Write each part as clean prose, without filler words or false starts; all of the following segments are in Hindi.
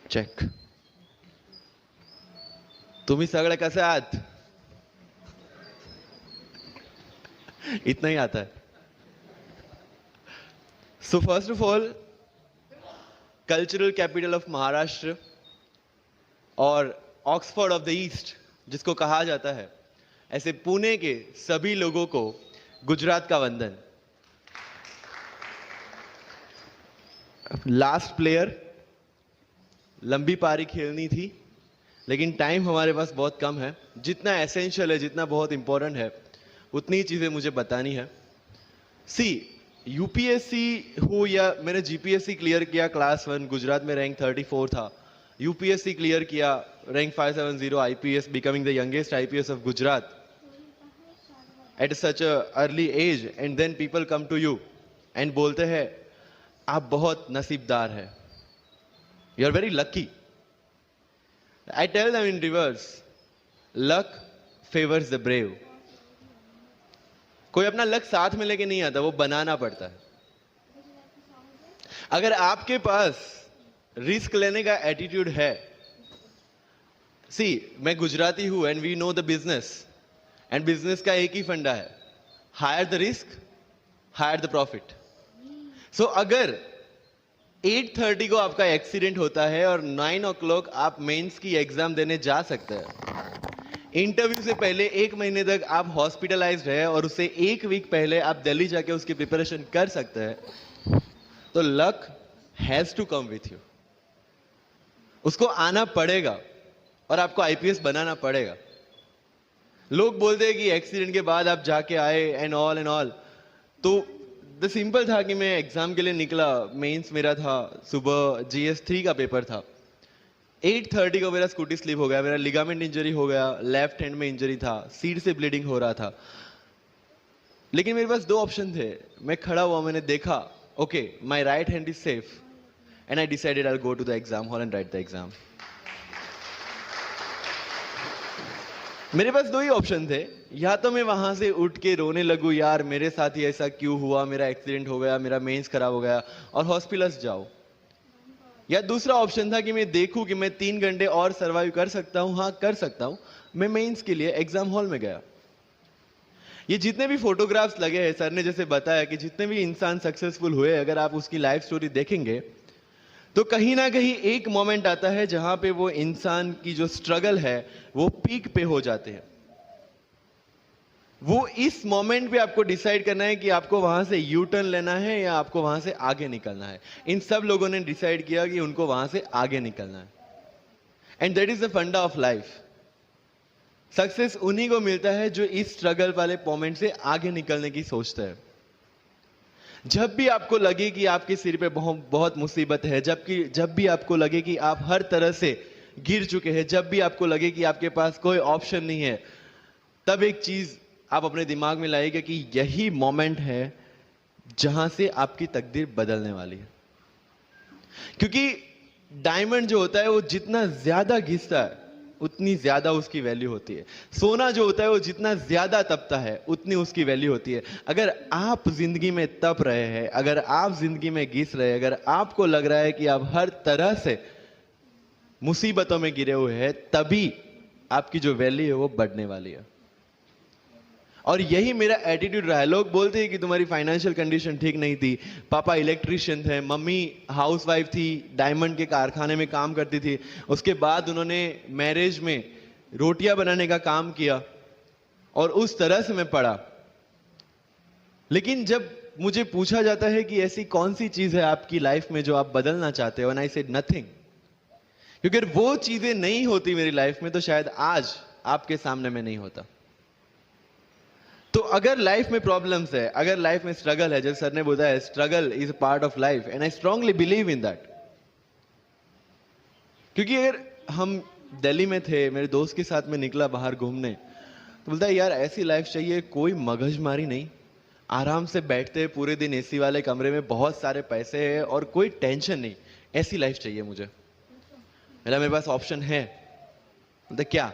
चेक. तुम्ही सगळे कसे आहात? इतना ही आता है. So first of all, cultural capital of Maharashtra और ऑक्सफोर्ड ऑफ द ईस्ट जिसको कहा जाता है, ऐसे पुणे के सभी लोगों को गुजरात का वंदन. लास्ट प्लेयर, लंबी पारी खेलनी थी लेकिन टाइम हमारे पास बहुत कम है. जितना एसेंशियल है, जितना बहुत इंपॉर्टेंट है, उतनी ही चीज़ें मुझे बतानी है. सी, यूपीएससी हो या मैंने जीपीएससी क्लियर किया क्लास 1, गुजरात में रैंक 34 था. यूपीएससी क्लियर किया, rank 570, IPS, becoming the youngest IPS of Gujarat at such an early age. And then people come to you and बोलते हैं आप बहुत नसीबदार है, you are very lucky. I tell them in reverse, luck favors the brave. कोई अपना लक साथ में लेके नहीं आता, वो बनाना पड़ता है. अगर आपके पास रिस्क लेने का एटीट्यूड है, सी, मैं गुजराती हूं and we know the business, and business का एक ही फंडा है, higher the risk, higher the profit. So अगर 8:30 को आपका एक्सीडेंट होता है और 9 o'clock आप मेंस की एग्जाम देने जा सकते हैं. इंटरव्यू से पहले 1 महीने तक आप हॉस्पिटलाइज्ड है और उससे 1 वीक पहले आप दिल्ली जाके उसकी प्रिपरेशन कर सकते हैं. तो luck has to come with you. उसको आना पड़ेगा और आपको आईपीएस बनाना पड़ेगा. लोग बोलते हैं कि एक्सीडेंट के बाद आप जाके आए एंड ऑल. तो द सिंपल था कि मैं एग्जाम के लिए निकला, मेंस मेरा था, सुबह GS3 का पेपर था. 8:30 को मेरा स्कूटी स्लिप हो गया, मेरा लिगामेंट इंजरी हो गया, लेफ्ट हैंड में इंजरी था, सीट से ब्लीडिंग हो रहा था. लेकिन मेरे पास 2 ऑप्शन थे. मैं खड़ा हुआ, मैंने देखा, okay, my right hand is safe, and I decided I will go to the exam hall and write the exam. मेरे पास 2 ही ऑप्शन थे. या तो मैं वहां से उठ के रोने लगूं, यार मेरे साथ ही ऐसा क्यों हुआ, मेरा एक्सीडेंट हो गया, मेरा मेंस खराब हो गया, और हॉस्पिटल जाओ. या दूसरा ऑप्शन था कि मैं देखूं कि मैं 3 घंटे और सरवाइव कर सकता हूं. हाँ, कर सकता हूं. मैं मेंस के लिए एग्जाम हॉल में गया. ये जितने भी फोटोग्राफ्स लगे हैं, सर ने जैसे बताया कि जितने भी इंसान सक्सेसफुल हुए, अगर आप उसकी लाइफ स्टोरी देखेंगे तो कहीं ना कहीं एक मोमेंट आता है जहां पे वो इंसान की जो स्ट्रगल है वो पीक पे हो जाते हैं. वो इस मोमेंट पे आपको डिसाइड करना है कि आपको वहां से यू टर्न लेना है या आपको वहां से आगे निकलना है. इन सब लोगों ने डिसाइड किया कि उनको वहां से आगे निकलना है. एंड दैट इज द फंडा ऑफ लाइफ. सक्सेस उन्हीं को मिलता है जो इस स्ट्रगल वाले मोमेंट से आगे निकलने की सोचते हैं. जब भी आपको लगे कि आपके सिर पे बहुत मुसीबत है, जब भी आपको लगे कि आप हर तरह से गिर चुके हैं, जब भी आपको लगे कि आपके पास कोई ऑप्शन नहीं है, तब एक चीज आप अपने दिमाग में लाइएगा कि यही मोमेंट है जहां से आपकी तकदीर बदलने वाली है. क्योंकि डायमंड जो होता है वो जितना ज्यादा घिसता है उतनी ज्यादा उसकी वैल्यू होती है. सोना जो होता है वो जितना ज्यादा तपता है उतनी उसकी वैल्यू होती है. अगर आप जिंदगी में तप रहे हैं, अगर आप जिंदगी में घिस रहे हैं, अगर आपको लग रहा है कि आप हर तरह से मुसीबतों में गिरे हुए हैं, तभी आपकी जो वैल्यू है वो बढ़ने वाली है. और यही मेरा एटीट्यूड रहा है. लोग बोलते हैं कि तुम्हारी फाइनेंशियल कंडीशन ठीक नहीं थी, पापा इलेक्ट्रिशियन थे, मम्मी हाउसवाइफ थी, डायमंड के कारखाने में काम करती थी, उसके बाद उन्होंने मैरिज में रोटियां बनाने का काम किया और उस तरह से मैं पढ़ा. लेकिन जब मुझे पूछा जाता है कि ऐसी कौन सी चीज है आपकी लाइफ में जो आप बदलना चाहते हो, एंड आई सेड नथिंग. क्योंकि अगर वो चीजें नहीं होती मेरी लाइफ में तो शायद आज आपके सामने मैं नहीं होता. तो अगर लाइफ में प्रॉब्लम्स है, अगर लाइफ में स्ट्रगल है, जैसे सर ने बताया struggle is a part of life, and I strongly believe in that. क्योंकि अगर हम दिल्ली में थे, मेरे दोस्त के साथ में निकला बाहर घूमने, तो बोलता है यार ऐसी लाइफ चाहिए, कोई मगजमारी नहीं, आराम से बैठते हैं पूरे दिन एसी वाले कमरे में, बहुत सारे पैसे हैं और कोई टेंशन नहीं, ऐसी लाइफ चाहिए मुझे. मेरे पास ऑप्शन है. बोलता क्या?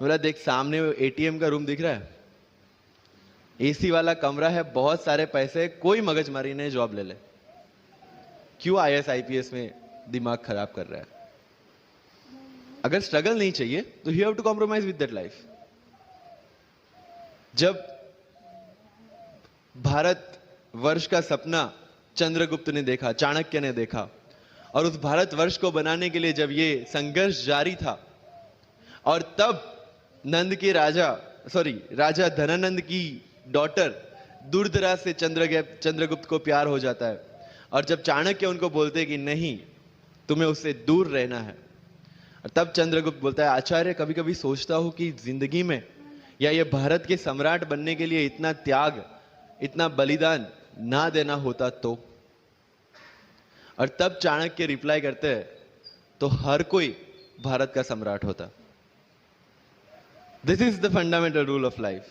बोला देख सामने एटीएम का रूम दिख रहा है, एसी वाला कमरा है, बहुत सारे पैसे, कोई मगजमारी नहीं, जॉब ले ले. क्यों IAS IPS में दिमाग खराब कर रहा है। अगर स्ट्रगल नहीं चाहिए तो you have to compromise with that life. जब भारत वर्ष का सपना चंद्रगुप्त ने देखा, चाणक्य ने देखा, और उस भारत वर्ष को बनाने के लिए जब ये संघर्ष जारी था, और तब नंद के राजा धनानंद की डॉटर दूरदराज से चंद्रगुप्त को प्यार हो जाता है, और जब चाणक्य उनको बोलते कि नहीं, तुम्हें उससे दूर रहना है, और तब चंद्रगुप्त बोलता है, आचार्य कभी कभी सोचता हूं कि जिंदगी में या ये भारत के सम्राट बनने के लिए इतना त्याग, इतना बलिदान ना देना होता तो। और तब चाणक्य रिप्लाई करते हैं, तो हर कोई भारत का सम्राट होता। This is the fundamental rule of life.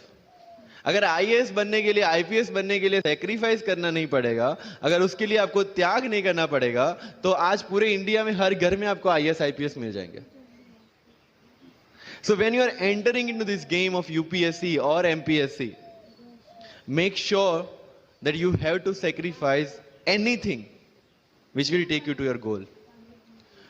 अगर आईएएस बनने के लिए, आईपीएस बनने के लिए सैक्रिफाइस करना नहीं पड़ेगा, अगर उसके लिए आपको त्याग नहीं करना पड़ेगा, तो आज पूरे इंडिया में हर घर में आपको आईएएस आईपीएस मिल जाएंगे। So when you are entering into this game of UPSC or MPSC, make sure that you have to sacrifice anything which will take you to your goal.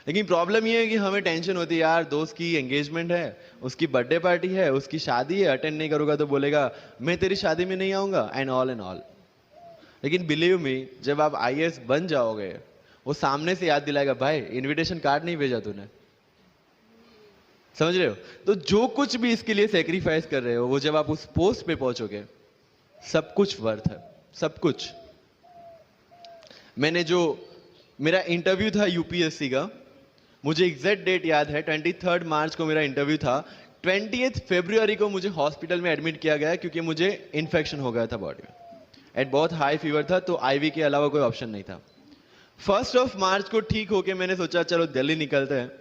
लेकिन प्रॉब्लम ये है कि हमें टेंशन होती है, यार दोस्त की एंगेजमेंट है, उसकी बर्थडे पार्टी है, उसकी शादी है, अटेंड नहीं करूंगा तो बोलेगा मैं तेरी शादी में नहीं आऊंगा, एंड ऑल। लेकिन बिलीव मी, जब आप आईएएस बन जाओगे, वो सामने से याद दिलाएगा, भाई इनविटेशन कार्ड नहीं भेजा तूने। समझ रहे हो? तो जो कुछ भी इसके लिए सेक्रीफाइस कर रहे हो, वो जब आप उस पोस्ट पे पहुंचोगे, सब कुछ वर्थ है, सब कुछ। मेरा इंटरव्यू था यूपीएससी का, मुझे एग्जैक्ट डेट याद है, 23 मार्च को मेरा इंटरव्यू था। 20 फरवरी को मुझे हॉस्पिटल में एडमिट किया गया क्योंकि मुझे इन्फेक्शन हो गया था बॉडी में, एंड बहुत हाई फीवर था, तो आईवी के अलावा कोई ऑप्शन नहीं था। 1 मार्च को ठीक होके मैंने सोचा चलो दिल्ली निकलते हैं।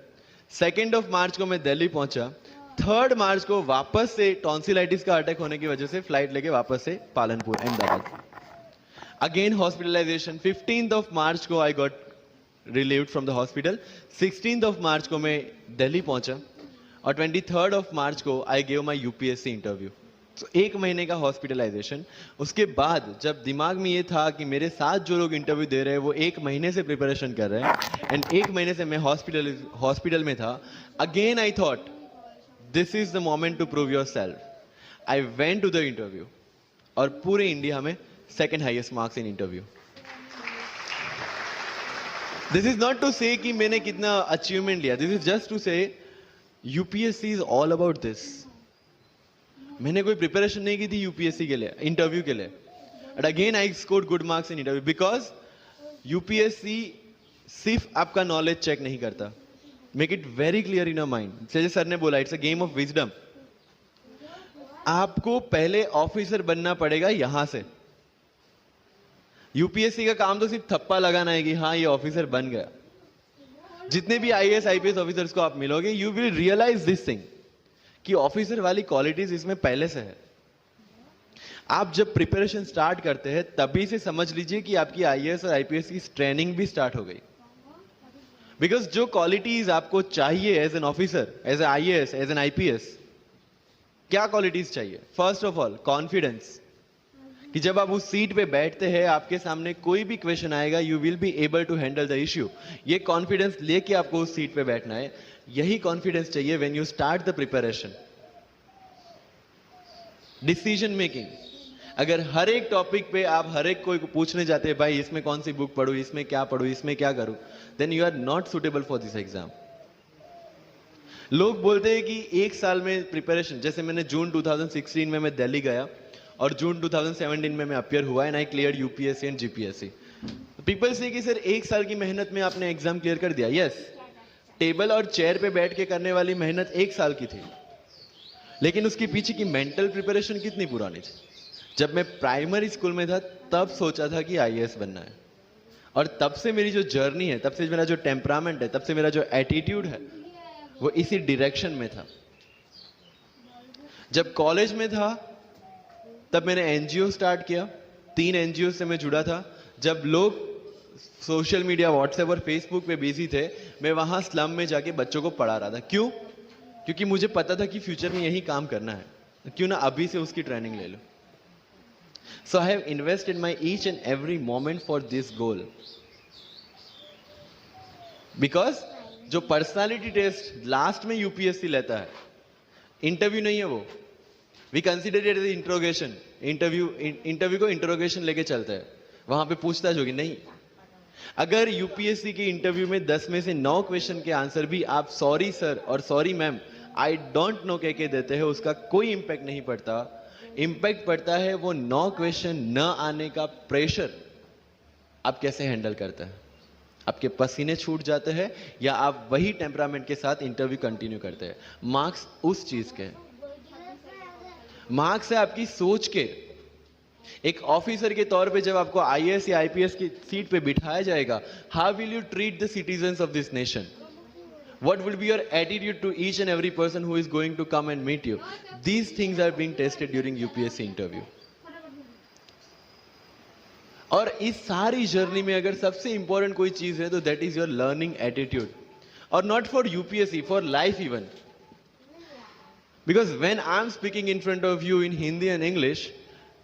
2 मार्च को मैं दिल्ली पहुंचा। 3 मार्च को वापस से टॉन्सिलाइटिस का अटैक होने की वजह से फ्लाइट लेके वापस से पालनपुर, अहमदाबाद, अगेन हॉस्पिटलाइजेशन। 15 मार्च को I got relieved from the hospital. 16 मार्च को मैं दिल्ली पहुंचा, और 23 मार्च को I gave my UPSC interview. तो 1 महीने का हॉस्पिटलाइजेशन। उसके बाद जब दिमाग में ये था कि मेरे साथ जो लोग इंटरव्यू दे रहे हैं वो 1 महीने से प्रिपरेशन कर रहे हैं, एंड 1 महीने से मैं हॉस्पिटल में था, again I thought this is the moment to prove yourself. I went to the interview, और पूरे इंडिया में 2nd highest marks in interview. This is not to say कि मैंने कितना अचीवमेंट लिया, this is just to say UPSC is all about this. मैंने कोई प्रिपरेशन नहीं की थी यूपीएससी के लिए, इंटरव्यू के लिए, but again I scored good marks in interview, because UPSC सिर्फ आपका नॉलेज चेक नहीं करता। Make it very clear in your mind. जैसे सर ने बोला, it's a game of wisdom. आपको पहले ऑफिसर बनना पड़ेगा यहां से। यूपीएससी का काम तो सिर्फ थप्पा लगाना है कि हाँ ये ऑफिसर बन गया। जितने भी आईएएस आईपीएस ऑफिसर्स को आप मिलोगे, you will realise this thing कि ऑफिसर वाली क्वालिटीज इसमें पहले से है। आप जब प्रिपरेशन स्टार्ट करते हैं तभी से समझ लीजिए कि आपकी आईएएस और आईपीएस की ट्रेनिंग भी स्टार्ट हो गई। बिकॉज जो क्वालिटीज आपको चाहिए as an officer, as an IAS, as an IPS, क्या क्वालिटीज चाहिए? फर्स्ट ऑफ ऑल कॉन्फिडेंस, कि जब आप उस सीट पे बैठते हैं, आपके सामने कोई भी क्वेश्चन आएगा, you will be able to handle the issue. ये कॉन्फिडेंस लेके आपको उस सीट पे बैठना है। यही कॉन्फिडेंस चाहिए when you start the preparation. Decision making, अगर हर एक टॉपिक पे आप हर एक कोई को पूछने जाते हैं, भाई इसमें कौन सी बुक पढूं, इसमें क्या पढूं, इसमें क्या करूं, then you are not suitable for this exam. लोग बोलते हैं कि 1 साल में प्रिपरेशन, जैसे मैंने जून 2016 में मैं दिल्ली गया, और जून 2017 में मैं अपियर हुआ, and I clear UPSC and GPSC. People से कि सर 1 साल की मेहनत में आपने एग्जाम क्लियर कर दिया। यस, टेबल और चेयर पे बैठ के करने वाली मेहनत 1 साल की थी, लेकिन उसके पीछे की मेंटल प्रिपरेशन कितनी पुरानी थी। जब मैं प्राइमरी स्कूल में था तब सोचा था कि आईएएस बनना है, और तब से मेरी जो जर्नी है, तब से मेरा जो टेम्परामेंट है, तब से मेरा जो एटीट्यूड है, वो इसी डायरेक्शन में था। जब कॉलेज में था तब मैंने एनजीओ स्टार्ट किया, 3 एनजीओ से मैं जुड़ा था। जब लोग सोशल मीडिया, व्हाट्सएप और फेसबुक पे बिजी थे, मैं वहां स्लम में जाके बच्चों को पढ़ा रहा था। क्यों? क्योंकि मुझे पता था कि फ्यूचर में यही काम करना है, क्यों ना अभी से उसकी ट्रेनिंग ले लो। So I have invested my each and every moment for this goal. Because जो पर्सनालिटी टेस्ट लास्ट में यूपीएससी लेता है, इंटरव्यू नहीं है वो। We consider it as interrogation. Interview को इंट्रोगेशन लेके चलते हैं, वहां पे पूछताछ होगी नहीं। अगर यूपीएससी के इंटरव्यू में 10 में से 9 क्वेश्चन के आंसर भी आप सॉरी सर और sorry ma'am I don't know कह के देते हैं, उसका कोई इंपैक्ट नहीं पड़ता। इंपैक्ट पड़ता है वो 9 क्वेश्चन न आने का प्रेशर आप कैसे हैंडल करते हैं। आपके पसीने छूट जाते हैं या आप वही टेम्परामेंट के साथ इंटरव्यू कंटिन्यू करते हैं। मार्क्स उस चीज के, मार्क्स है आपकी सोच के। एक ऑफिसर के तौर पे जब आपको आईएएस या आईपीएस की सीट पे बिठाया जाएगा, how will you treat the citizens of this nation? What will be your attitude to each and every person who is going to come and meet you? These things are being tested during UPSC interview. और इस सारी जर्नी में अगर सबसे इंपॉर्टेंट कोई चीज है तो that is your learning attitude. और not for UPSC, for life even. Because when I am speaking in front of you in Hindi and English,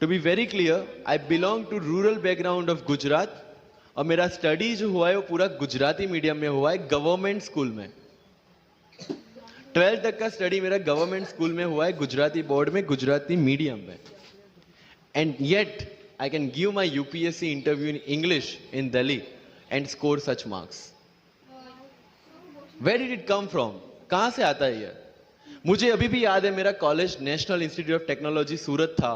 to be very clear, I belong to rural background of Gujarat. और मेरा स्टडी जो हुआ है वो पूरा गुजराती मीडियम में हुआ है, गवर्नमेंट स्कूल में। 12th तक का स्टडी मेरा गवर्नमेंट स्कूल में हुआ है, गुजराती बोर्ड में, गुजराती मीडियम में। And yet I can give my UPSC interview in English in Delhi and score such marks. Where did it come from? कहाँ से आता है ये? मुझे अभी भी याद है मेरा college National Institute of Technology Surat था,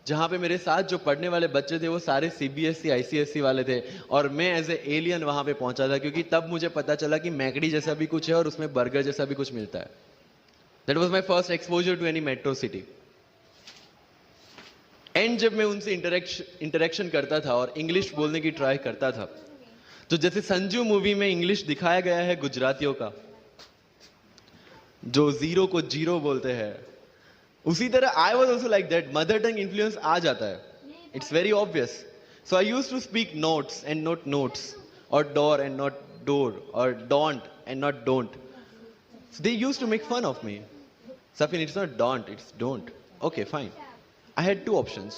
जहाँ पे मेरे साथ जो पढ़ने वाले बच्चे थे वो सारे सीबीएसई आईसीएसई वाले थे, और मैं एज ए एलियन वहाँ पे पहुँचा था, क्योंकि तब मुझे पता चला कि मैकडी जैसा भी कुछ है और उसमें बर्गर जैसा भी कुछ मिलता है। That was my first exposure to any metro city. And जब मैं उनसे इंटरेक्शन करता था और इंग्लिश बोलने की ट्राई करता था, तो जैसे संजू मूवी में इंग्लिश दिखाया गया है गुजरातियों का, जो जीरो को जीरो बोलते हैं, उसी तरह I was also like that. Mother tongue influence आ जाता है, it's very obvious. So I use to speak notes and not notes, और डोर एंड नॉट डोर, और don't and not don't. They use to make fun of me. सफिन, it's not don't, it's don't. Okay fine. I had 2 options.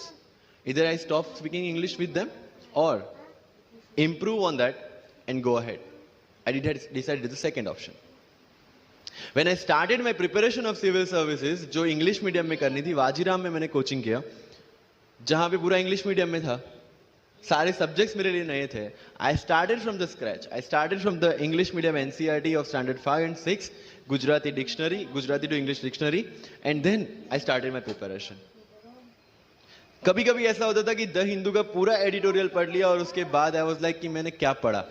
Either I stop speaking English with them or improve on that and go ahead. I decided the second option. When I started my preparation of civil services, जो English medium में करनी थी, वाजीराम में मैंने कोचिंग किया, जहाँ पे पूरा English medium में था, सारे सब्जेक्ट्स मेरे लिए नए थे। I started from the scratch. I started from the English medium NCERT of standard 5 and 6, Gujarati dictionary, Gujarati to English dictionary, and then I started my preparation. कभी कभी ऐसा होता था कि द हिंदू का पूरा एडिटोरियल पढ़ लिया और उसके बाद आई वाज लाइक कि मैंने क्या पढ़ा।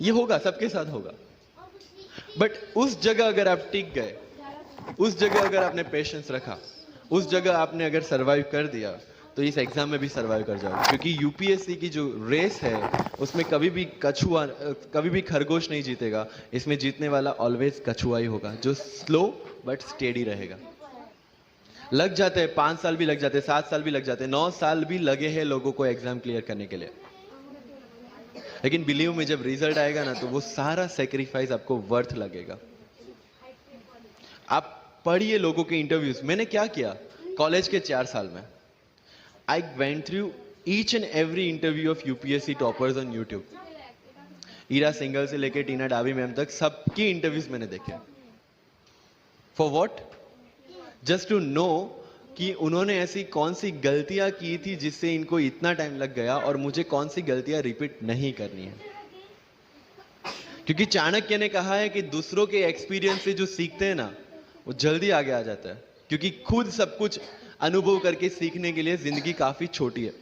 ये होगा, सबके साथ होगा। बट उस जगह अगर आप टिक गए, उस जगह अगर आपने पेशेंस रखा, उस जगह आपने अगर सरवाइव कर दिया, तो इस एग्जाम में भी सरवाइव कर जाओगे। क्योंकि यूपीएससी की जो रेस है उसमें कभी भी कछुआ, कभी भी खरगोश नहीं जीतेगा। इसमें जीतने वाला ऑलवेज कछुआ ही होगा, जो स्लो बट स्टेडी रहेगा। लग जाते हैं 5 साल भी लग जाते हैं, 7 साल भी लग जाते हैं, 9 साल भी लगे हैं लोगों को एग्जाम क्लियर करने के लिए। लेकिन बिलीव में जब रिजल्ट आएगा ना, तो वो सारा सेक्रीफाइस आपको वर्थ लगेगा। आप पढ़िए लोगों के इंटरव्यूज। मैंने क्या किया कॉलेज के 4 साल में, I went through each and every interview of UPSC toppers on YouTube. Ira Singhal से लेकर टीना डाबी मैम तक सबकी इंटरव्यूज मैंने देखे। For what? Just to know कि उन्होंने ऐसी कौन सी गलतियां की थी जिससे इनको इतना टाइम लग गया, और मुझे कौन सी गलतियां रिपीट नहीं करनी है। क्योंकि चाणक्य ने कहा है कि दूसरों के एक्सपीरियंस से जो सीखते हैं ना, वो जल्दी आगे आ जाता है। क्योंकि खुद सब कुछ अनुभव करके सीखने के लिए जिंदगी काफी छोटी है।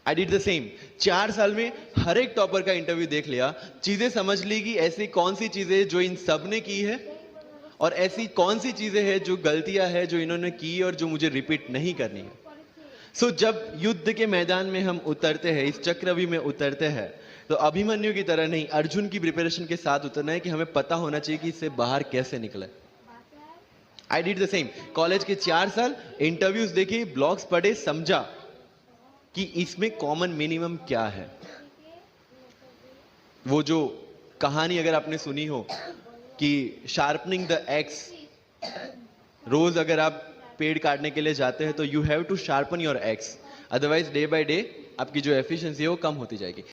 I did the same. 4 साल में हर एक टॉपर का इंटरव्यू देख लिया, चीजें समझ ली कि ऐसी कौन सी चीजें जो इन सब ने की है, और ऐसी कौन सी चीजें हैं जो गलतियां हैं जो इन्होंने की और जो मुझे रिपीट नहीं करनी है। सो जब युद्ध के मैदान में हम उतरते हैं, इस चक्रव्यूह में उतरते हैं, तो अभिमन्यु की तरह नहीं, अर्जुन की प्रिपरेशन के साथ उतरना है कि हमें पता होना चाहिए कि इससे बाहर कैसे निकले। I did the same. College के 4 साल इंटरव्यूज देखे, ब्लॉग्स पढ़े, समझा कि इसमें कॉमन मिनिमम क्या है। वो जो कहानी अगर आपने सुनी हो कि शार्पनिंग द एक्स, रोज अगर आप पेड़ काटने के लिए जाते हैं तो you have to sharpen your axe, otherwise day by day आपकी जो एफिशिएंसी है वो कम होती जाएगी।